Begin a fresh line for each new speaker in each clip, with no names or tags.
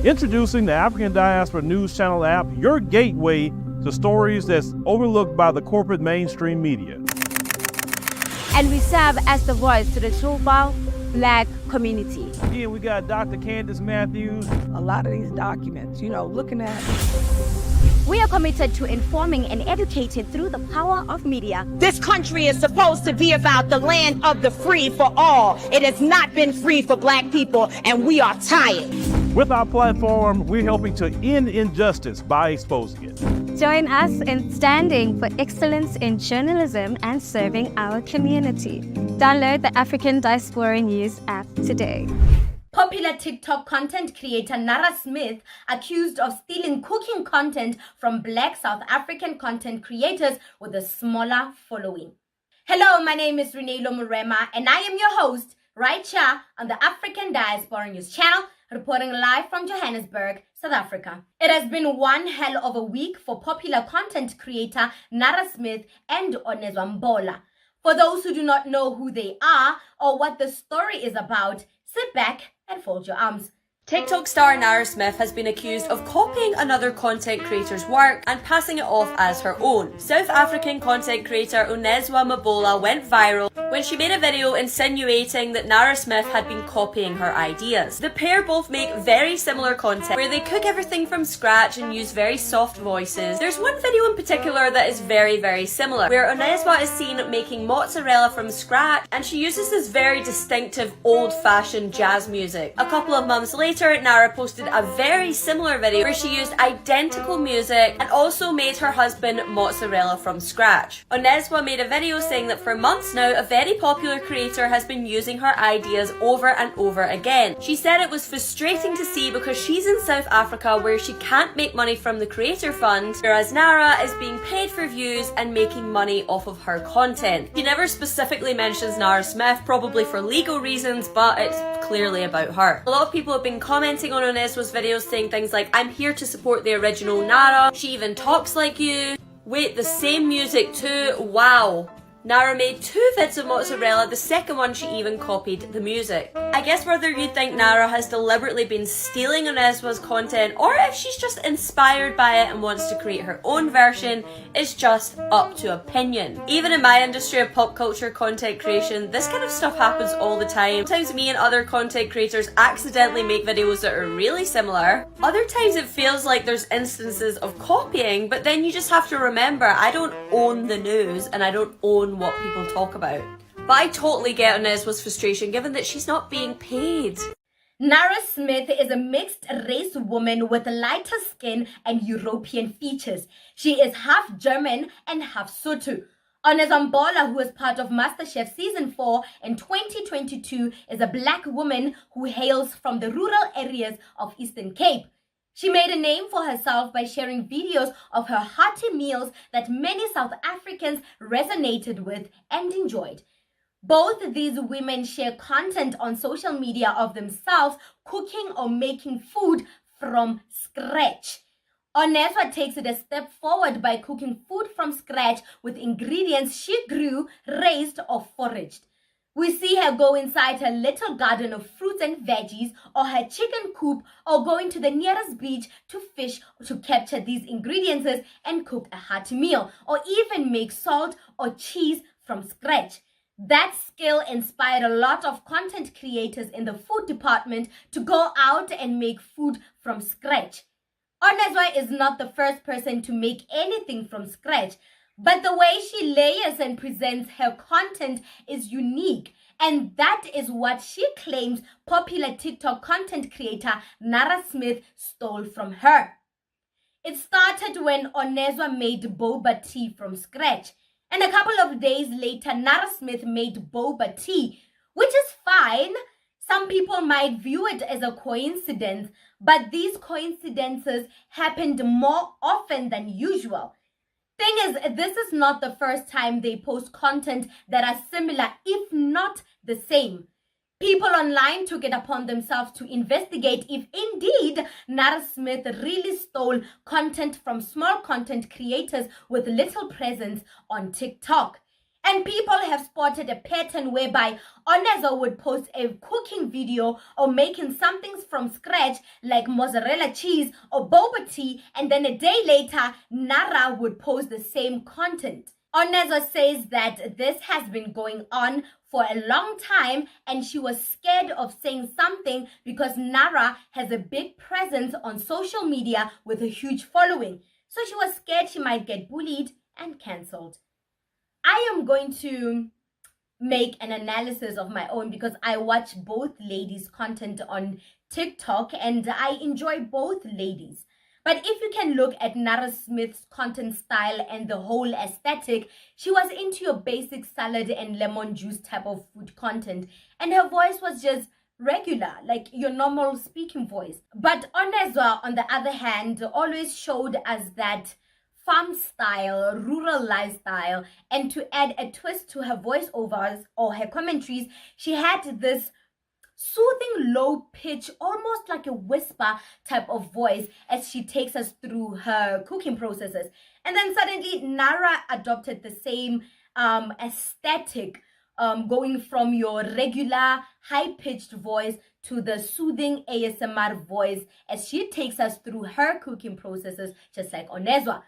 Introducing the African Diaspora News Channel app, your gateway to stories that's overlooked by the corporate mainstream media.
And we serve as the voice to the global Black community.
Again, we got Dr. Candace Matthews.
A lot of these documents, looking at.
We are committed to informing and educating through the power of media.
This country is supposed to be about the land of the free for all. It has not been free for Black people, and we are tired.
With our platform, we're helping to end injustice by exposing it.
Join us in standing for excellence in journalism and serving our community. Download the African Diaspora News app today.
Popular TikTok content creator Nara Smith accused of stealing cooking content from Black South African content creators with a smaller following. Hello, my name is Renee Lomurema and I am your host right here on the African Diaspora News channel, reporting live from Johannesburg, South Africa. It has been one hell of a week for popular content creator Nara Smith and Onezwa Mbola. For those who do not know who they are or what the story is about, sit back and fold your arms.
TikTok star Nara Smith has been accused of copying another content creator's work and passing it off as her own. South African content creator Onezwa Mbola went viral when she made a video insinuating that Nara Smith had been copying her ideas. The pair both make very similar content where they cook everything from scratch and use very soft voices. There's one video in particular that is very similar, where Onezwa is seen making mozzarella from scratch and she uses this very distinctive old-fashioned jazz music. A couple of months later, Nara posted a very similar video where she used identical music and also made her husband mozzarella from scratch. Onezwa made a video saying that for months now, a very popular creator has been using her ideas over and over again. She said it was frustrating to see because she's in South Africa where she can't make money from the creator fund, whereas Nara is being paid for views and making money off of her content. She never specifically mentions Nara Smith, probably for legal reasons, but it's clearly about her. A lot of people have been commenting on Onezwa's videos saying things like, "I'm here to support the original Nara, she even talks like you." Wait, the same music too? Wow. Nara made 2 vids of mozzarella, the second one she even copied the music. I guess whether you think Nara has deliberately been stealing Onezwa's content or if she's just inspired by it and wants to create her own version is just up to opinion. Even in my industry of pop culture content creation, this kind of stuff happens all the time. Sometimes me and other content creators accidentally make videos that are really similar. Other times it feels like there's instances of copying, but then you just have to remember, I don't own the news and I don't own what people talk about. But I totally get Onezwa's frustration given that she's not being paid.
Nara Smith is a mixed race woman with lighter skin and European features. She is half German and half Sotho. Onezwa Mbola, who is part of MasterChef Season 4 in 2022, is a Black woman who hails from the rural areas of Eastern Cape. She made a name for herself by sharing videos of her hearty meals that many South Africans resonated with and enjoyed. Both these women share content on social media of themselves cooking or making food from scratch. Onezwa takes it a step forward by cooking food from scratch with ingredients she grew, raised, or foraged. We see her go inside her little garden of fruits and veggies or her chicken coop or going to the nearest beach to fish to capture these ingredients and cook a hearty meal or even make salt or cheese from scratch. That skill inspired a lot of content creators in the food department to go out and make food from scratch. Onezwa is not the first person to make anything from scratch, but the way she layers and presents her content is unique, and that is what she claims popular TikTok content creator Nara Smith stole from her. It started when Onezwa made boba tea from scratch, and a couple of days later Nara Smith made boba tea, which is fine. Some people might view it as a coincidence, but these coincidences happened more often than usual. Thing is, this is not the first time they post content that are similar, if not the same. People online took it upon themselves to investigate if indeed Nara Smith really stole content from small content creators with little presence on TikTok. And people have spotted a pattern whereby Onezwa would post a cooking video or making something from scratch like mozzarella cheese or boba tea, and then a day later, Nara would post the same content. Onezwa says that this has been going on for a long time and she was scared of saying something because Nara has a big presence on social media with a huge following. So she was scared she might get bullied and cancelled. I am going to make an analysis of my own because I watch both ladies' content on TikTok and I enjoy both ladies. But if you can look at Nara Smith's content style and the whole aesthetic, she was into your basic salad and lemon juice type of food content. And her voice was just regular, like your normal speaking voice. But Onezwa, on the other hand, always showed us that farm style, rural lifestyle, and to add a twist to her voiceovers or her commentaries, she had this soothing low pitch, almost like a whisper type of voice as she takes us through her cooking processes. And then suddenly Nara adopted the same aesthetic, going from your regular high-pitched voice to the soothing ASMR voice as she takes us through her cooking processes, just like Onezwa.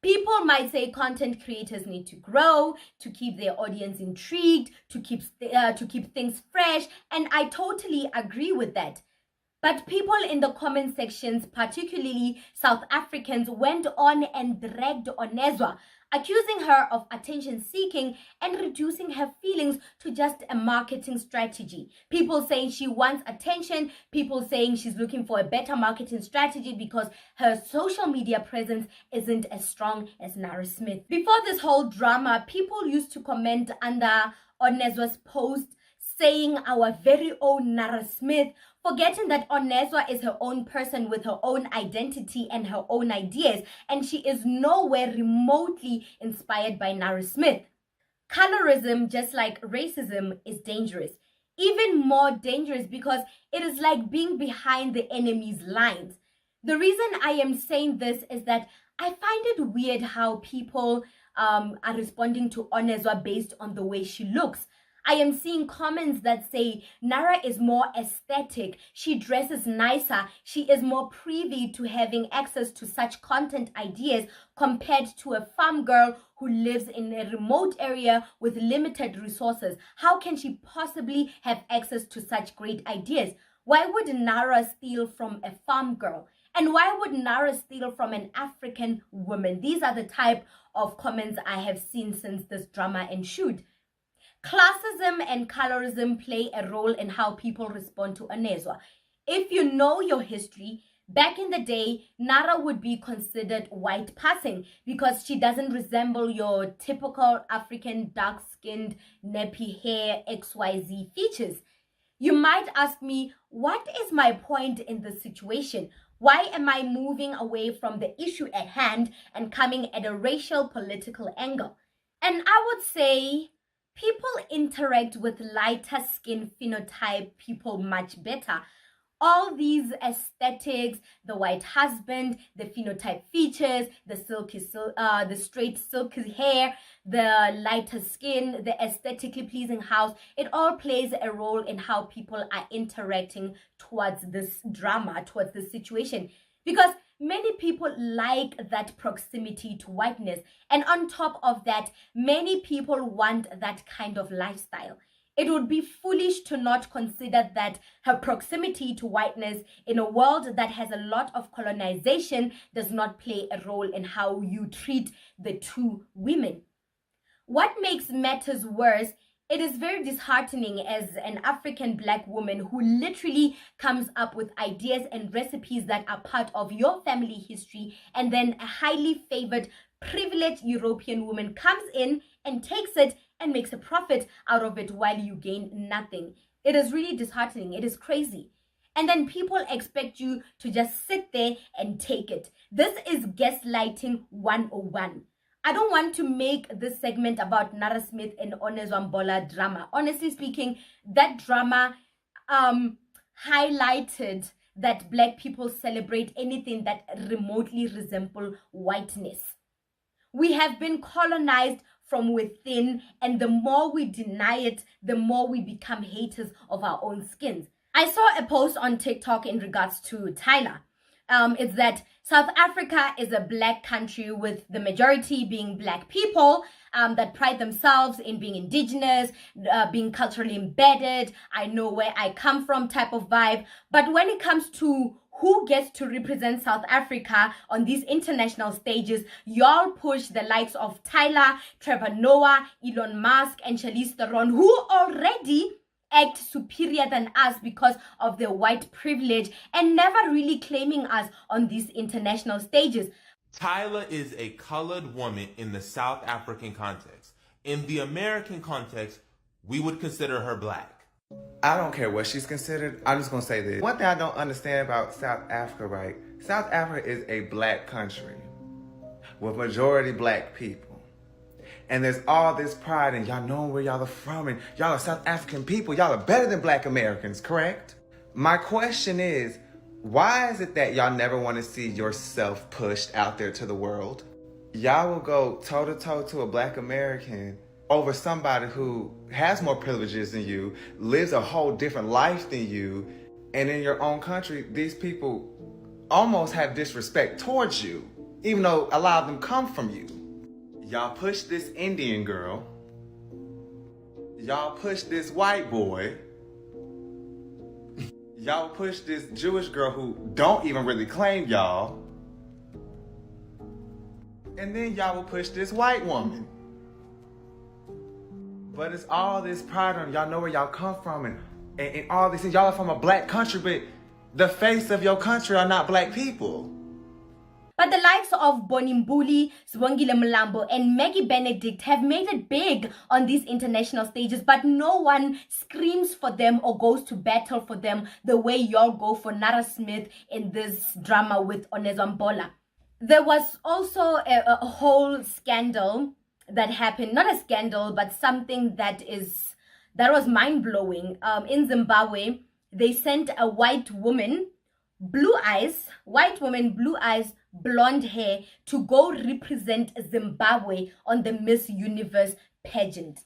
People might say content creators need to grow to keep their audience intrigued, to keep things fresh, and I totally agree with that. But people in the comment sections, particularly South Africans, went on and dragged Onezwa, accusing her of attention seeking and reducing her feelings to just a marketing strategy. People saying she wants attention, people saying she's looking for a better marketing strategy because her social media presence isn't as strong as Nara Smith. Before this whole drama, people used to comment under Onezwa's post saying our very own Nara Smith, forgetting that Onezwa is her own person with her own identity and her own ideas, and she is nowhere remotely inspired by Nara Smith. Colorism, just like racism, is dangerous. Even more dangerous because it is like being behind the enemy's lines. The reason I am saying this is that I find it weird how people are responding to Onezwa based on the way she looks. I am seeing comments that say Nara is more aesthetic, she dresses nicer, she is more privy to having access to such content ideas compared to a farm girl who lives in a remote area with limited resources. How can she possibly have access to such great ideas? Why would Nara steal from a farm girl? And why would Nara steal from an African woman? These are the type of comments I have seen since this drama ensued. Classism and colorism play a role in how people respond to Onezwa. If you know your history, back in the day, Nara would be considered white passing because she doesn't resemble your typical African dark-skinned, nappy hair, XYZ features. You might ask me, what is my point in this situation? Why am I moving away from the issue at hand and coming at a racial political angle? And I would say people interact with lighter skin phenotype people much better. All these aesthetics, the white husband, the phenotype features, the straight silky hair, the lighter skin, the aesthetically pleasing house, it all plays a role in how people are interacting towards this drama, towards this situation. Because many people like that proximity to whiteness. And on top of that, many people want that kind of lifestyle. It would be foolish to not consider that her proximity to whiteness in a world that has a lot of colonization does not play a role in how you treat the two women. What makes matters worse, it is very disheartening as an African Black woman who literally comes up with ideas and recipes that are part of your family history, and then a highly favored, privileged European woman comes in and takes it and makes a profit out of it while you gain nothing. It is really disheartening. It is crazy. And then people expect you to just sit there and take it. This is gaslighting 101. I don't want to make this segment about Nara Smith and Onezwa Mbola drama. Honestly speaking, that drama highlighted that Black people celebrate anything that remotely resemble whiteness. We have been colonized from within, and the more we deny it, the more we become haters of our own skins. I saw a post on TikTok in regards to Tyler. It's that South Africa is a black country with the majority being black people that pride themselves in being indigenous, being culturally embedded, I know where I come from type of vibe. But when it comes to who gets to represent South Africa on these international stages, y'all push the likes of Tyler, Trevor Noah, Elon Musk, and Charlize Theron, who already act superior than us because of their white privilege and never really claiming us on these international stages.
Tyler is a colored woman in the South African context. In the American context, we would consider her black.
I don't care what she's considered. I'm just going to say this. One thing I don't understand about South Africa, right? South Africa is a black country with majority black people. And there's all this pride in y'all knowing where y'all are from, and y'all are South African people. Y'all are better than black Americans, correct? My question is, why is it that y'all never want to see yourself pushed out there to the world? Y'all will go toe-to-toe to a black American over somebody who has more privileges than you, lives a whole different life than you, and in your own country, these people almost have disrespect towards you, even though a lot of them come from you. Y'all push this Indian girl. Y'all push this white boy. Y'all push this Jewish girl who don't even really claim y'all. And then y'all will push this white woman. But it's all this pride on y'all know where y'all come from and all these things. Y'all are from a black country, but the face of your country are not black people.
But the likes of Bonimbuli, Zwangile Mlambo, and Maggie Benedict have made it big on these international stages, but no one screams for them or goes to battle for them the way y'all go for Nara Smith in this drama with Onezwa Mbola. There was also a whole scandal that happened, not a scandal, but something that was mind-blowing. In Zimbabwe, they sent a white woman, white woman, blue eyes, blonde hair, to go represent Zimbabwe on the Miss Universe pageant.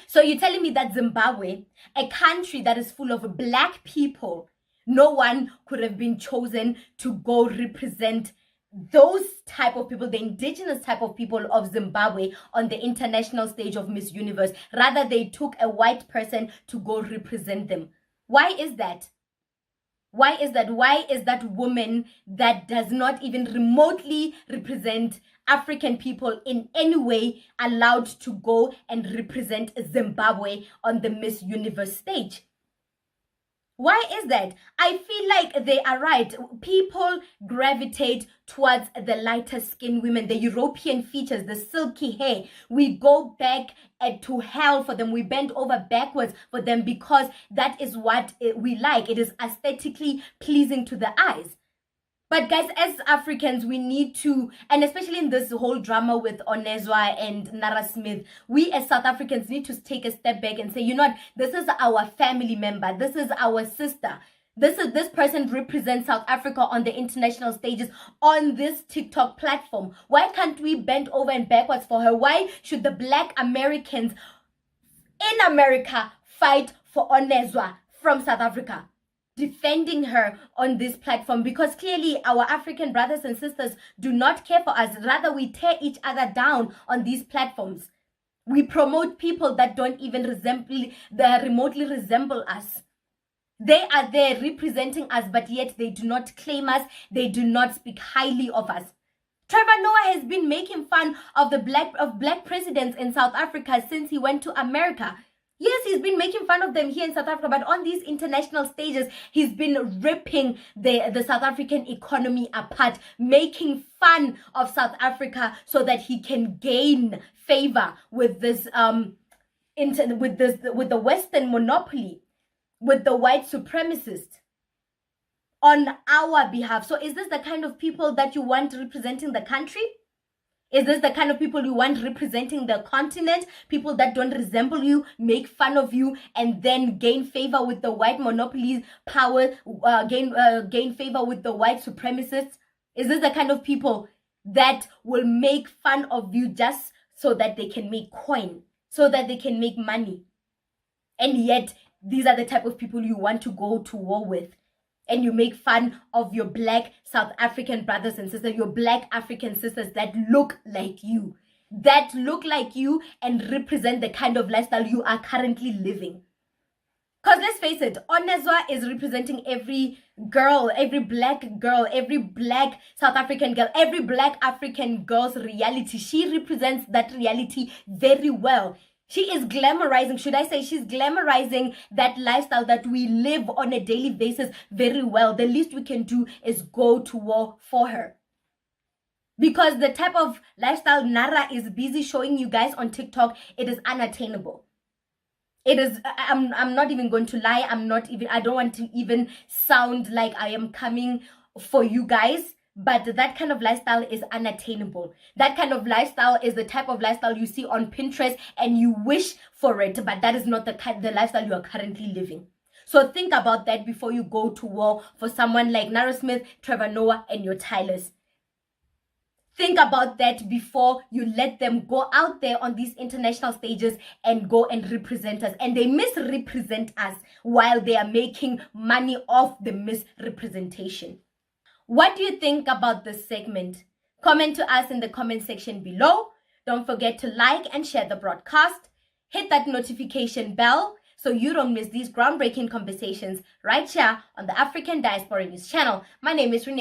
So you're telling me that Zimbabwe, a country that is full of black people, no one could have been chosen to go represent those type of people, the indigenous type of people of Zimbabwe on the international stage of Miss Universe. Rather, they took a white person to go represent them. Why is that? Why is that? Why is that woman that does not even remotely represent African people in any way allowed to go and represent Zimbabwe on the Miss Universe stage? Why is that? I feel like they are right. People gravitate towards the lighter skinned women, the European features, the silky hair. We go back to hell for them. We bend over backwards for them because that is what we like. It is aesthetically pleasing to the eyes. But guys, as Africans, we need to, and especially in this whole drama with Onezwa and Nara Smith, we as South Africans need to take a step back and say, you know what, this is our family member, this is our sister. This person represents South Africa on the international stages on this TikTok platform. Why can't we bend over and backwards for her? Why should the black Americans in America fight for Onezwa from South Africa, defending her on this platform? Because clearly our African brothers and sisters do not care for us. Rather, we tear each other down on these platforms. We promote people that don't even remotely resemble us. They are there representing us, but yet they do not claim us. They do not speak highly of us. Trevor Noah has been making fun of black presidents in South Africa since he went to America. Yes, he's been making fun of them here in South Africa, but on these international stages, he's been ripping the South African economy apart, making fun of South Africa so that he can gain favor with this with the Western monopoly, with the white supremacists on our behalf. So is this the kind of people that you want representing the country? Is this the kind of people you want representing the continent? People that don't resemble you, make fun of you, and then gain favor with the white monopolies, power, gain favor with the white supremacists? Is this the kind of people that will make fun of you just so that they can make coin, so that they can make money. And yet, these are the type of people you want to go to war with. And you make fun of your black South African brothers and sisters, your black African sisters that look like you. That look like you and represent the kind of lifestyle you are currently living. Because let's face it, Onezwa is representing every girl, every black girl, every black South African girl, every black African girl's reality. She represents that reality very well. She is glamorizing, should I say, she's glamorizing that lifestyle that we live on a daily basis very well. The least we can do is go to war for her. Because the type of lifestyle Nara is busy showing you guys on TikTok, it is unattainable. It is, I'm not even going to lie. I don't want to even sound like I am coming for you guys, but that kind of lifestyle is unattainable. That kind of lifestyle is the type of lifestyle you see on Pinterest and you wish for it, but that is not the lifestyle you are currently living. So think about that before you go to war for someone like Nara Smith, Trevor Noah, and your Tylers. Think about that before you let them go out there on these international stages and go and represent us. And they misrepresent us while they are making money off the misrepresentation. What do you think about this segment? Comment to us in the comment section below. Don't forget to like and share the broadcast. Hit that notification bell so you don't miss these groundbreaking conversations right here on the African Diaspora News channel. My name is Renee.